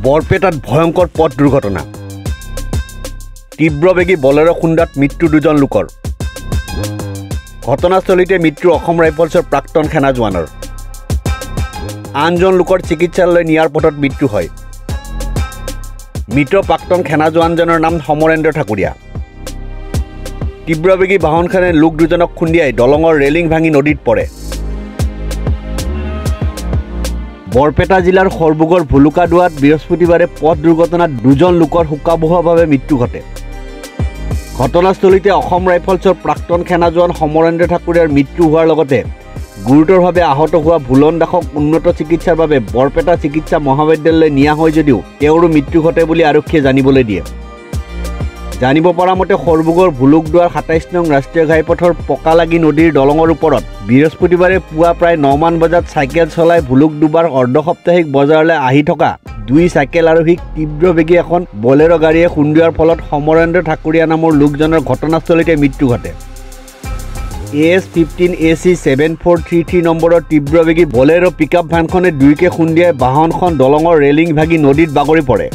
বৰপেটাত ভয়ংকৰ পথ দুৰ্ঘটনা তীব্ৰবেগী বলেৰো খুন্দাত মৃত্যু দুজন লোকৰ ঘটনাস্থলীতে মৃত্যু অসম ৰাইফলছৰ প্ৰাক্তন সেনা জোৱানৰ আনজন লোকৰ চিকিৎসালয়লৈ নিয়াৰ পথত মৃত্যু হয় মৃত প্ৰাক্তন সেনা জোৱানজনৰ নাম সমৰেন্দ্ৰ ঠাকুৰীয়া তীব্ৰবেগী বাহনখনে লোক দুজনক খুন্দিয়াই দলঙৰ ৰেলিং ভাঙি নদীত পৰে বৰপেটা জিলাৰ সৰবুগৰ ভুলুকাডুৱাত বৃহস্পতিবাৰে পথ দুৰ্ঘটনাত দুজন লোকৰ শোকাবহভাৱে মৃত্যু ঘটে ঘটনাস্থলীতে অসম ৰাইফলছৰ প্ৰাক্তন সেনা জোৱান সমৰেন্দ্ৰ ঠাকুৰীয়াৰ মৃত্যু হোৱাৰ লগতে গুৰুতৰভাৱে আহত হোৱা ভুলন দাসক উন্নত চিকিৎসাৰ বাবে বৰপেটা চিকিৎসা মহাবিদ্যালয়লৈ নিয়া হয় যদিও তেওঁৰো মৃত্যু ঘটে বুলি আৰক্ষীয়ে জানিবলৈ দিয়ে জানিব পৰা মতে সৰবুগৰ ভুলুকডুৱাৰ ২৭ নং ৰাষ্ট্ৰীয় ঘাইপথৰ পকালাগি নদীৰ দলঙৰ ওপৰত বৃহস্পতিবাৰে পুৱা প্ৰায় ৯ মান বজাত চাইকেল চলাই ভুলুকডুবাৰ অৰ্ধসপ্তাহিক বজাৰলৈ আহি থকা দুই চাইকেল আৰোহীক তীব্ৰবেগী এখন বলেৰো গাড়ীয়ে খুন্দিওৱাৰ ফলত সমৰেন্দ্ৰ ঠাকুৰীয়া নামৰ লোকজনৰ ঘটনাস্থলীতে মৃত্যু ঘটে AS15 AC 7433 নম্বৰৰ তীব্ৰবেগী বলেৰো পিকআপ ভ্যানখনে দুইকে খুন্দিয়াই বাহনখন দলঙৰ ৰেলিং ভাগি নদীত বাগৰি পৰে